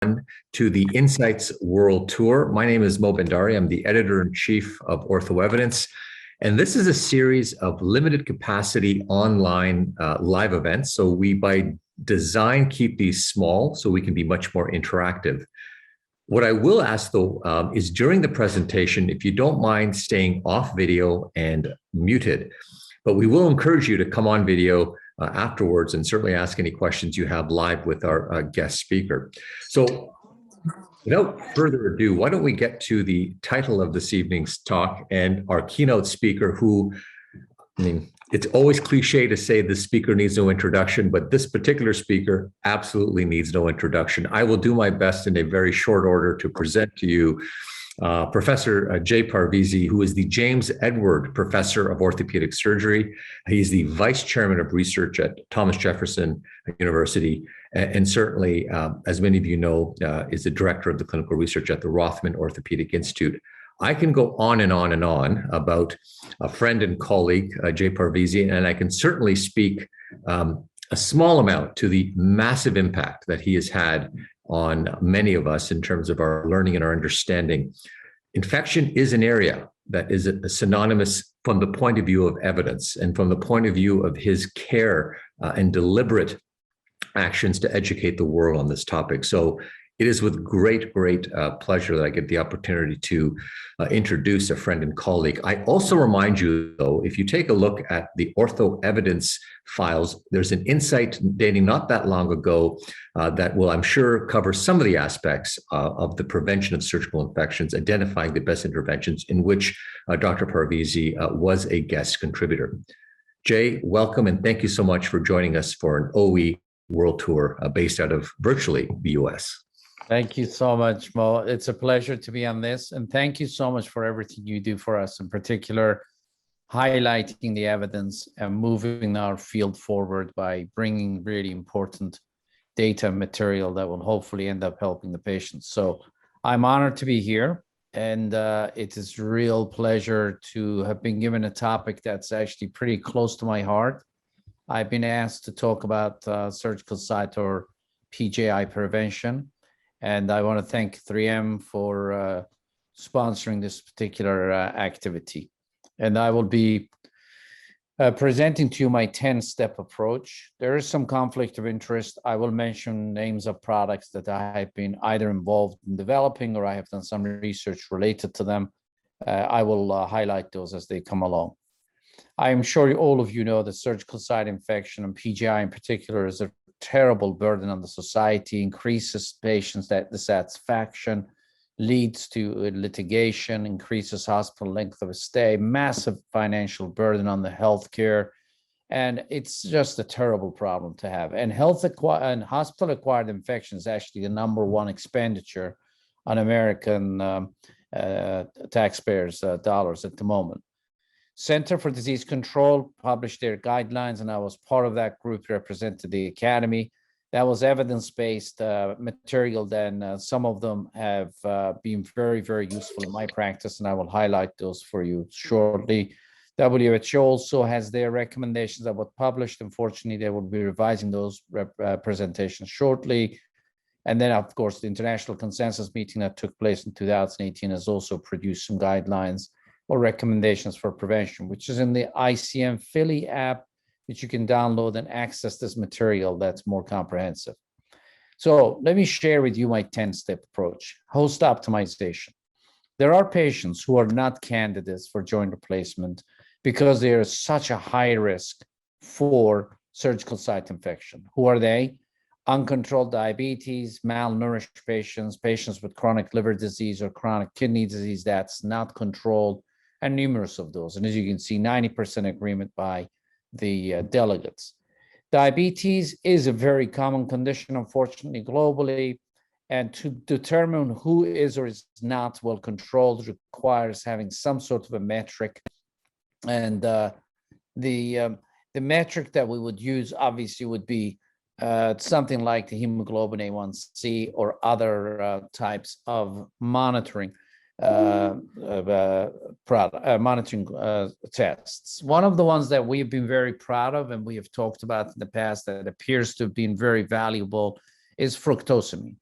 to the Insights World Tour. My name is Mo Bendari. I'm the editor-in-chief of OrthoEvidence. And this is a series of limited capacity online live events. So we, by design, keep these small so we can be much more interactive. What I will ask, though, is during the presentation, if you don't mind staying off video and muted, but we will encourage you to come on video afterwards and certainly ask any questions you have live with our guest speaker. So without further ado, why don't we get to the title of this evening's talk and our keynote speaker who, I mean, it's always cliche to say the speaker needs no introduction, but this particular speaker absolutely needs no introduction. I will do my best in a very short order to present to you Professor Jay Parvizi, who is the James Edward Professor of Orthopedic Surgery. He's the Vice Chairman of Research at Thomas Jefferson University, and certainly, as many of you know, is the Director of the Clinical Research at the Rothman Orthopaedic Institute. I can go on and on and on about a friend and colleague, Jay Parvizi, and I can certainly speak a small amount to the massive impact that he has had on many of us in terms of our learning and our understanding. Infection is an area that is synonymous from the point of view of evidence and from the point of view of his care and deliberate actions to educate the world on this topic. So it is with great pleasure that I get the opportunity to introduce a friend and colleague. I also remind you, though, if you take a look at the OrthoEvidence files, there's an insight dating not that long ago that will, I'm sure, cover some of the aspects of the prevention of surgical infections, identifying the best interventions, in which Dr. Parvizi was a guest contributor. Jay, welcome, and thank you so much for joining us for an OE World Tour based out of virtually the US. Thank you so much, Mo. It's a pleasure to be on this. And thank you so much for everything you do for us, in particular, highlighting the evidence and moving our field forward by bringing really important data and material that will hopefully end up helping the patients. So I'm honored to be here. And it is a real pleasure to have been given a topic that's actually pretty close to my heart. I've been asked to talk about surgical site or PJI prevention. And I want to thank 3M for sponsoring this particular activity. And I will be presenting to you my 10-step approach. There is some conflict of interest. I will mention names of products that I have been either involved in developing or I have done some research related to them. I will highlight those as they come along. I am sure all of you know that surgical site infection, and PJI in particular, is a terrible burden on the society, increases patients' dissatisfaction, leads to litigation, increases hospital length of stay, massive financial burden on the healthcare, and it's just a terrible problem to have. And hospital-acquired infection is actually the #1 expenditure on American taxpayers' dollars at the moment. Center for Disease Control published their guidelines, and I was part of that group, represented the Academy. That was evidence-based material. Then some of them have been very useful in my practice, and I will highlight those for you shortly. WHO also has their recommendations that were published. Unfortunately, they will be revising those presentations shortly. And then, of course, the International Consensus meeting that took place in 2018 has also produced some guidelines or recommendations for prevention, which is in the ICM Philly app, which you can download and access this material that's more comprehensive. So let me share with you my 10-step approach. Host optimization. There are patients who are not candidates for joint replacement because they are such a high risk for surgical site infection. Who are they? Uncontrolled diabetes, malnourished patients, patients with chronic liver disease or chronic kidney disease that's not controlled, and numerous of those. And as you can see, 90% agreement by the delegates. Diabetes is a very common condition, unfortunately, globally. And to determine who is or is not well controlled requires having some sort of a metric. And the metric that we would use, obviously, would be something like the hemoglobin A1C or other types of monitoring tests. One of the ones that we've been very proud of and we have talked about in the past that appears to have been very valuable is fructosamine.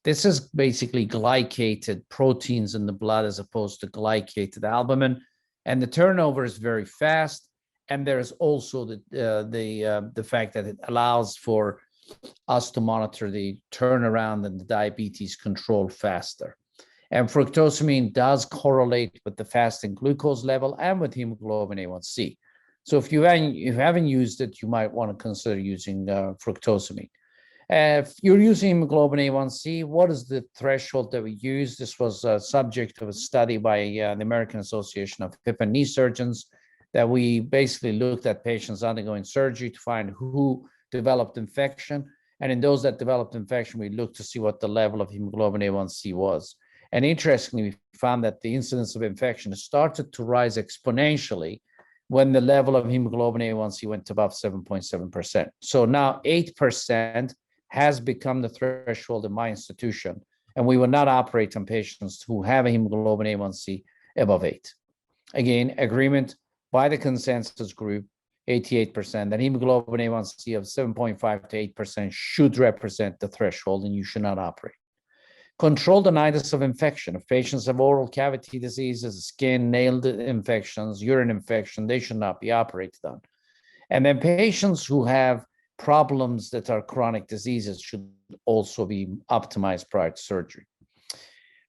This is basically glycated proteins in the blood as opposed to glycated albumin, and the turnover is very fast. And there's also the fact that it allows for us to monitor the turnaround and the diabetes control faster. And fructosamine does correlate with the fasting glucose level and with hemoglobin A1C. So if you haven't used it, you might want to consider using fructosamine. If you're using hemoglobin A1C, what is the threshold that we use? This was a subject of a study by the American Association of Hip and Knee Surgeons, that we basically looked at patients undergoing surgery to find who developed infection. And in those that developed infection, we looked to see what the level of hemoglobin A1C was. And interestingly, we found that the incidence of infection started to rise exponentially when the level of hemoglobin A1C went above 7.7%. So now 8% has become the threshold in my institution, and we will not operate on patients who have a hemoglobin A1C above 8. Again, agreement by the consensus group, 88%, that hemoglobin A1C of 7.5 to 8% should represent the threshold, and you should not operate. Control the nidus of infection. If patients have oral cavity diseases, skin, nail infections, urine infection, they should not be operated on. And then patients who have problems that are chronic diseases should also be optimized prior to surgery.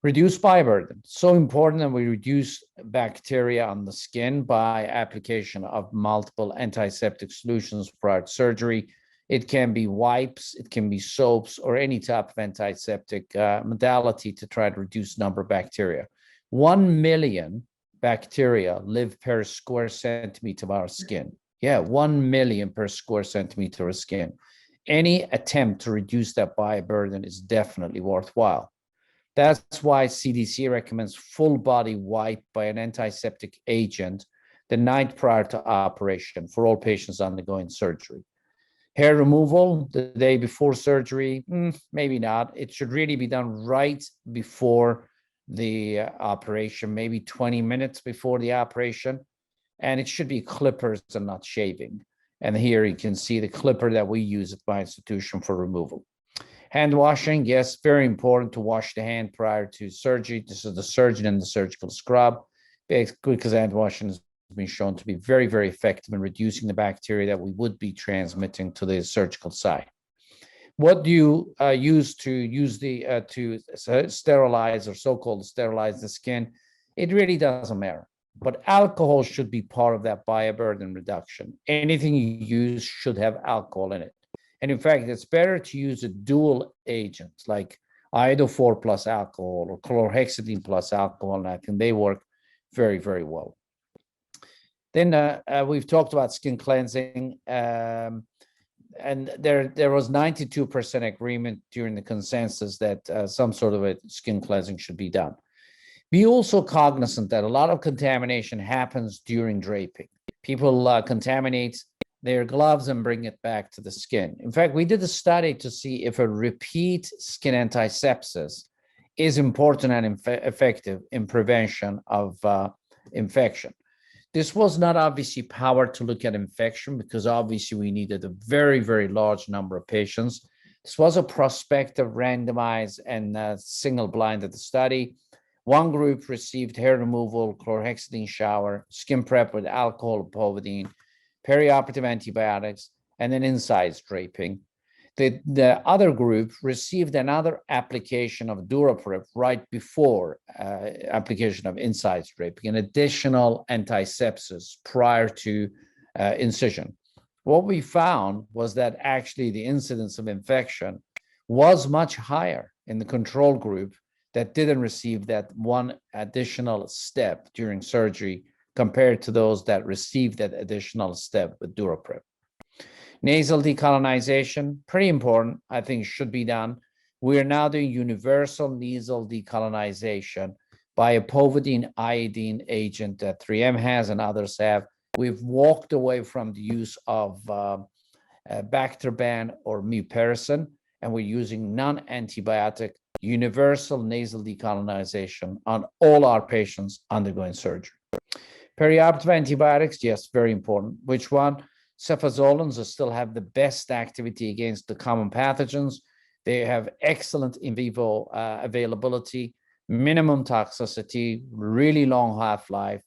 Reduce bioburden. So important that we reduce bacteria on the skin by application of multiple antiseptic solutions prior to surgery. It can be wipes, it can be soaps, or any type of antiseptic modality to try to reduce number of bacteria. 1 million bacteria live per square centimeter of our skin. Yeah, 1 million per square centimeter of skin. Any attempt to reduce that bioburden is definitely worthwhile. That's why CDC recommends full body wipe by an antiseptic agent the night prior to operation for all patients undergoing surgery. Hair removal the day before surgery, maybe not. It should really be done right before the operation, maybe 20 minutes before the operation. And it should be clippers and not shaving. And here you can see the clipper that we use at my institution for removal. Hand washing, yes, very important to wash the hand prior to surgery. This is the surgeon and the surgical scrub, because hand washing has been shown to be very, very effective in reducing the bacteria that we would be transmitting to the surgical site. What do you use to sterilize or so-called sterilize the skin? It really doesn't matter. But alcohol should be part of that bioburden reduction. Anything you use should have alcohol in it. And in fact, it's better to use a dual agent like iodophor plus alcohol or chlorhexidine plus alcohol, and I think they work very, very well. Then we've talked about skin cleansing, and there was 92% agreement during the consensus that some sort of a skin cleansing should be done. Be also cognizant that a lot of contamination happens during draping. People contaminate their gloves and bring it back to the skin. In fact, we did a study to see if a repeat skin antisepsis is important and effective in prevention of infection. This was not obviously powered to look at infection because obviously we needed a very, very large number of patients. This was a prospective, randomized, and single-blinded study. One group received hair removal, chlorhexidine shower, skin prep with alcohol and povidone, perioperative antibiotics, and then insides draping. The other group received another application of Duraprep right before application of insides draping, an additional antisepsis prior to incision. What we found was that actually the incidence of infection was much higher in the control group that didn't receive that one additional step during surgery compared to those that received that additional step with Duraprep. Nasal decolonization, pretty important, I think should be done. We are now doing universal nasal decolonization by a povidone iodine agent that 3M has and others have. We've walked away from the use of Bactroban or mupirocin, and we're using non-antibiotic universal nasal decolonization on all our patients undergoing surgery. Perioperative antibiotics, yes, very important. Which one? Cefazolins still have the best activity against the common pathogens. They have excellent in vivo availability, minimum toxicity, really long half-life.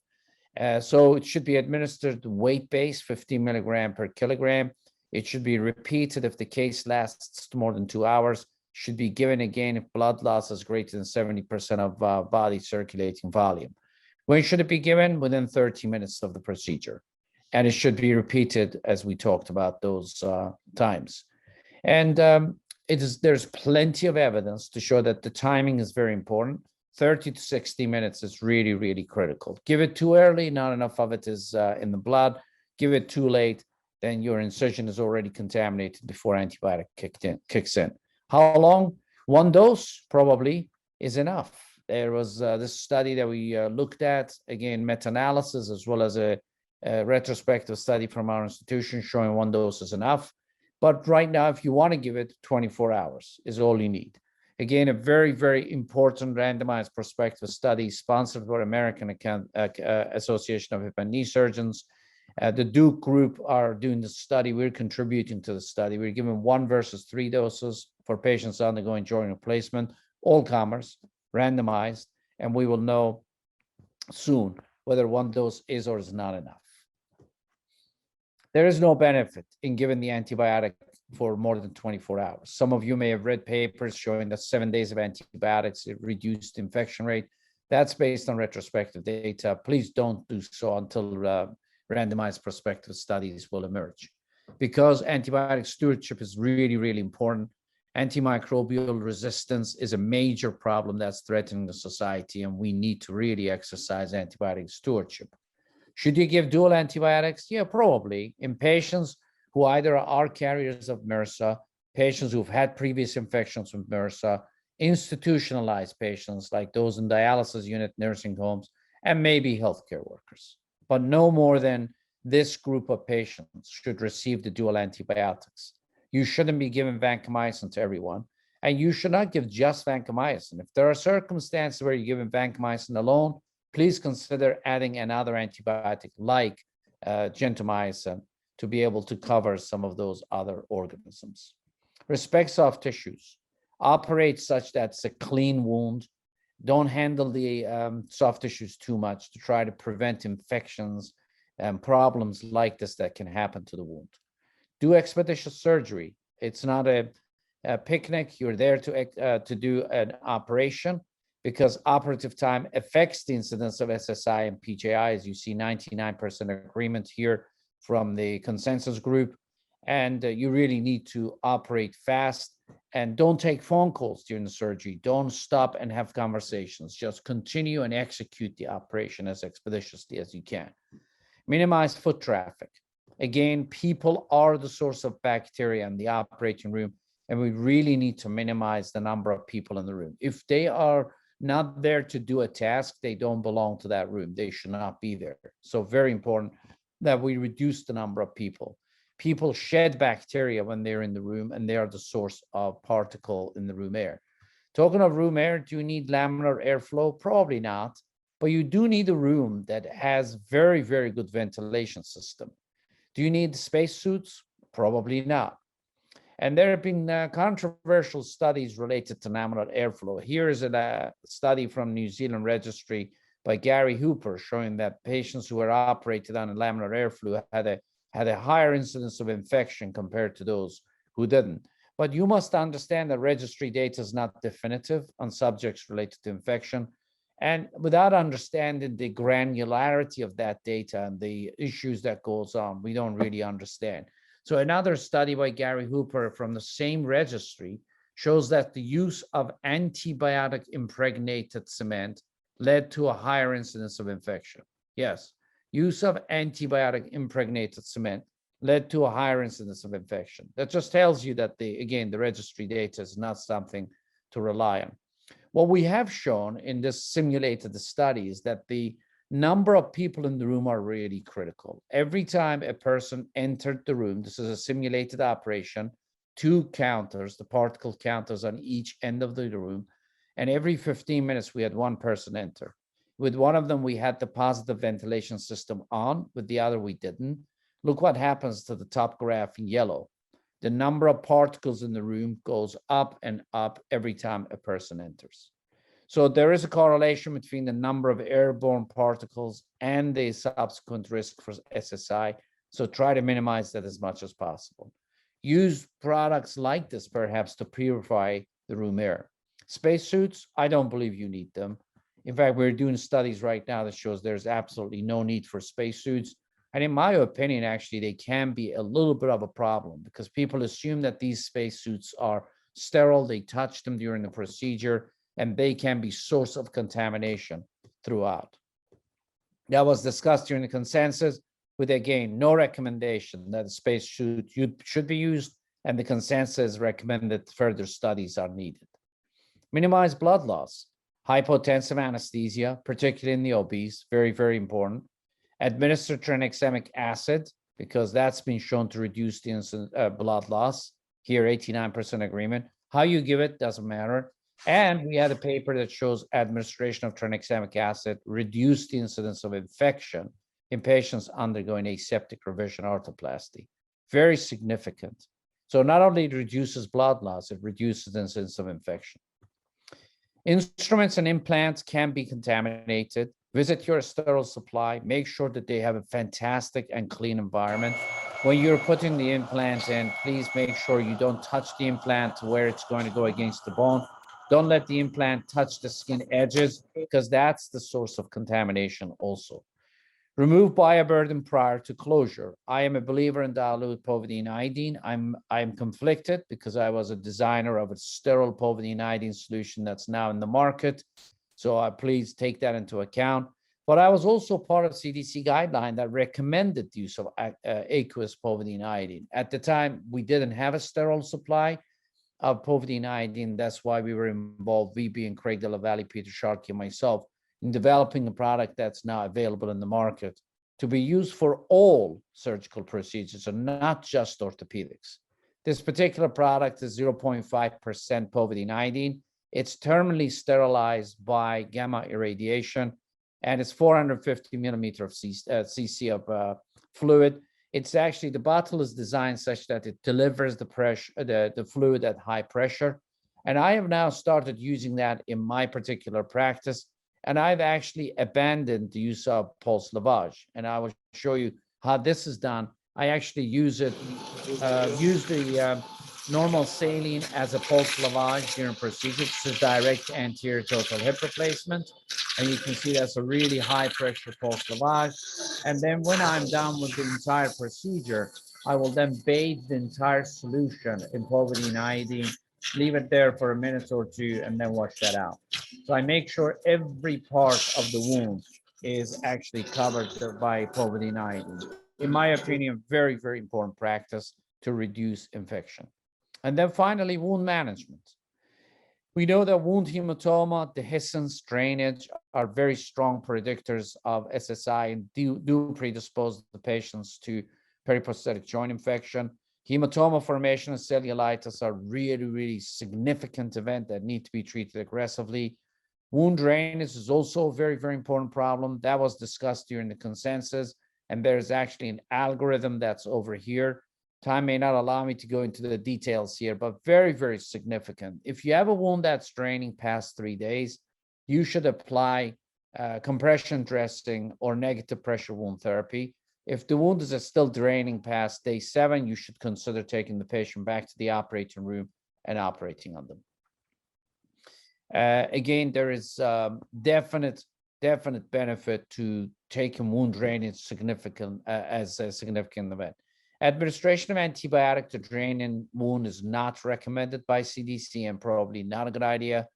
So it should be administered weight-based, 15 milligram per kilogram. It should be repeated if the case lasts more than 2 hours. Should be given again if blood loss is greater than 70% of body circulating volume. When should it be given? Within 30 minutes of the procedure. And it should be repeated as we talked about those times. And there's plenty of evidence to show that the timing is very important. 30 to 60 minutes is really, really critical. Give it too early, not enough of it is in the blood. Give it too late, then your incision is already contaminated before antibiotic kicks in. How long? One dose probably is enough. There was this study that we looked at, again, meta-analysis, as well as a retrospective study from our institution showing one dose is enough. But right now, if you want to give it, 24 hours is all you need. Again, a very, very important randomized prospective study sponsored by American Association of Hip and Knee Surgeons. The Duke group are doing the study. We're contributing to the study. We're giving 1 versus 3 doses for patients undergoing joint replacement, all comers, randomized, and we will know soon whether 1 dose is or is not enough. There is no benefit in giving the antibiotic for more than 24 hours. Some of you may have read papers showing that 7 days of antibiotics, it reduced infection rate. That's based on retrospective data. Please don't do so until randomized prospective studies will emerge. Because antibiotic stewardship is really, really important. Antimicrobial resistance is a major problem that's threatening the society, and we need to really exercise antibiotic stewardship. Should you give dual antibiotics? Yeah, probably. In patients who either are carriers of MRSA, patients who've had previous infections with MRSA, institutionalized patients like those in dialysis unit, nursing homes, and maybe healthcare workers. But no more than this group of patients should receive the dual antibiotics. You shouldn't be giving vancomycin to everyone, and you should not give just vancomycin. If there are circumstances where you're giving vancomycin alone, please consider adding another antibiotic like gentamicin to be able to cover some of those other organisms. Respect soft tissues. Operate such that it's a clean wound. Don't handle the soft tissues too much to try to prevent infections and problems like this that can happen to the wound. Do expeditious surgery. It's not a picnic. You're there to do an operation, because operative time affects the incidence of SSI and PJI. As you see, 99% agreement here from the consensus group. And you really need to operate fast, and don't take phone calls during the surgery. Don't stop and have conversations. Just continue and execute the operation as expeditiously as you can. Minimize foot traffic. Again, people are the source of bacteria in the operating room, and we really need to minimize the number of people in the room. If they are not there to do a task, they don't belong to that room. They should not be there. So very important that we reduce the number of people. People shed bacteria when they're in the room, and they are the source of particle in the room air. Talking of room air, do you need laminar airflow? Probably not, but you do need a room that has very, very good ventilation system. Do you need spacesuits? Probably not. And there have been controversial studies related to laminar airflow. Here is a study from New Zealand registry by Gary Hooper showing that patients who were operated on a laminar airflow had a higher incidence of infection compared to those who didn't. But you must understand that registry data is not definitive on subjects related to infection. And without understanding the granularity of that data and the issues that goes on, we don't really understand. So another study by Gary Hooper from the same registry shows that the use of antibiotic impregnated cement led to a higher incidence of infection. Yes, use of antibiotic impregnated cement led to a higher incidence of infection. That just tells you that the registry data is not something to rely on. What we have shown in this simulated study is that the number of people in the room are really critical. Every time a person entered the room, this is a simulated operation, 2 counters, the particle counters on each end of the room, and every 15 minutes we had 1 person enter. With one of them, we had the positive ventilation system on, with the other we didn't. Look what happens to the top graph in yellow. the number of particles in the room goes up and up every time a person enters. So there is a correlation between the number of airborne particles and the subsequent risk for SSI. So try to minimize that as much as possible. Use products like this perhaps to purify the room air. Spacesuits, I don't believe you need them. In fact, we're doing studies right now that shows there's absolutely no need for spacesuits. And in my opinion, actually, they can be a little bit of a problem because people assume that these spacesuits are sterile. They touch them during the procedure, and they can be source of contamination throughout. That was discussed during the consensus with, again, no recommendation that a spacesuit should be used, and the consensus recommended further studies are needed. Minimize blood loss. Hypotensive anesthesia, particularly in the obese, very, very important. Administer tranexamic acid, because that's been shown to reduce the blood loss. Here, 89% agreement. How you give it doesn't matter. And we had a paper that shows administration of tranexamic acid reduced the incidence of infection in patients undergoing aseptic revision arthroplasty. Very significant. So not only it reduces blood loss, it reduces the incidence of infection. Instruments and implants can be contaminated. Visit your sterile supply. Make sure that they have a fantastic and clean environment. When you're putting the implant in, please make sure you don't touch the implant to where it's going to go against the bone. Don't let the implant touch the skin edges because that's the source of contamination also. Remove bioburden prior to closure. I am a believer in dilute povidone iodine. I'm conflicted because I was a designer of a sterile povidone iodine solution that's now in the market. So please take that into account. But I was also part of CDC guideline that recommended the use of aqueous povidone iodine. At the time, we didn't have a sterile supply of povidone iodine. That's why we were involved, we being Craig de la Valle, Peter Sharkey, and myself, in developing a product that's now available in the market to be used for all surgical procedures and not just orthopedics. This particular product is 0.5% povidone iodine. It's thermally sterilized by gamma irradiation, and it's 450 millimeter of cc of fluid. It's actually, the bottle is designed such that it delivers the pressure, the fluid at high pressure. And I have now started using that in my particular practice. And I've actually abandoned the use of pulse lavage. And I will show you how this is done. I actually use it, use the normal saline as a pulse lavage during procedure. It's a direct anterior total hip replacement. And you can see that's a really high pressure pulse lavage. And then when I'm done with the entire procedure, I will then bathe the entire solution in povidone iodine, leave it there for a minute or two, and then wash that out. So I make sure every part of the wound is actually covered by povidone iodine. In my opinion, very, very important practice to reduce infection. And then finally, wound management. We know that wound hematoma, dehiscence, drainage are very strong predictors of SSI and do predispose the patients to periprosthetic joint infection. Hematoma formation and cellulitis are really, really significant events that need to be treated aggressively. Wound drainage is also a very, very important problem. That was discussed during the consensus, and there's actually an algorithm that's over here. Time may not allow me to go into the details here, but very, very significant. If you have a wound that's draining past 3 days, you should apply compression dressing or negative pressure wound therapy. If the wound is still draining past day 7, you should consider taking the patient back to the operating room and operating on them. Again, there is definite benefit to taking wound drainage as a significant event. Administration of antibiotic to drain in wound is not recommended by CDC and probably not a good idea.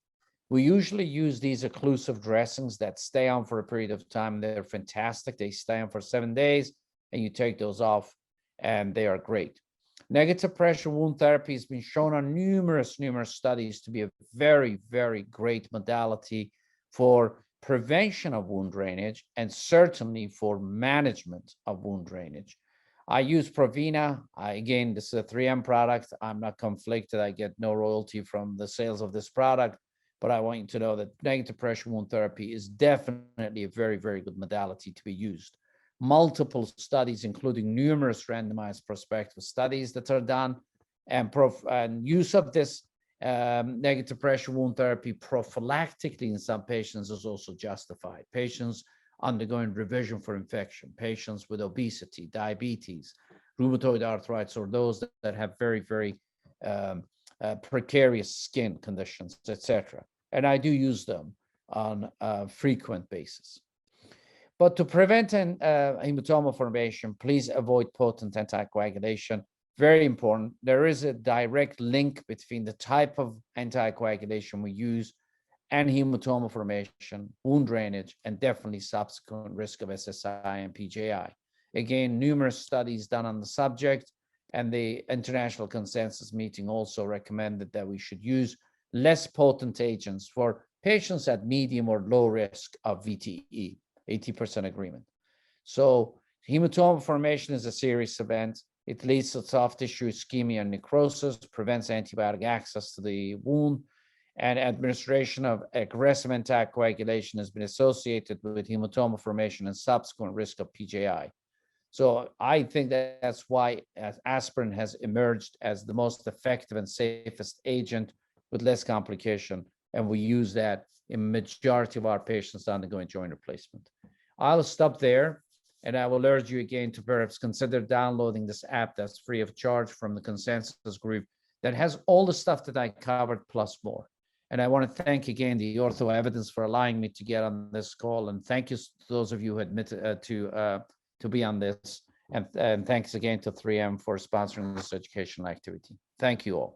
We usually use these occlusive dressings that stay on for a period of time. They're fantastic. They stay on for 7 days, and you take those off, and they are great. Negative pressure wound therapy has been shown on numerous studies to be a very, very great modality for prevention of wound drainage and certainly for management of wound drainage. I use Provena. Again, this is a 3M product. I'm not conflicted. I get no royalty from the sales of this product, but I want you to know that negative pressure wound therapy is definitely a very, very good modality to be used. Multiple studies, including numerous randomized prospective studies that are done, and use of this negative pressure wound therapy prophylactically in some patients is also justified. Patients undergoing revision for infection, patients with obesity, diabetes, rheumatoid arthritis, or those that have very, very precarious skin conditions, etc. And I do use them on a frequent basis. But to prevent an hematoma formation, please avoid potent anticoagulation. Very important. There is a direct link between the type of anticoagulation we use and hematoma formation, wound drainage, and definitely subsequent risk of SSI and PJI. Again, numerous studies done on the subject, and the international consensus meeting also recommended that we should use less potent agents for patients at medium or low risk of VTE, 80% agreement. So hematoma formation is a serious event. It leads to soft tissue ischemia and necrosis, prevents antibiotic access to the wound, and administration of aggressive anticoagulation has been associated with hematoma formation and subsequent risk of PJI. So I think that's why aspirin has emerged as the most effective and safest agent with less complication, and we use that in majority of our patients undergoing joint replacement. I'll stop there, and I will urge you again to perhaps consider downloading this app that's free of charge from the consensus group that has all the stuff that I covered plus more. And I want to thank again the OrthoEvidence for allowing me to get on this call, and thank you to those of you who admitted to be on this, and thanks again to 3M for sponsoring this educational activity. Thank you all.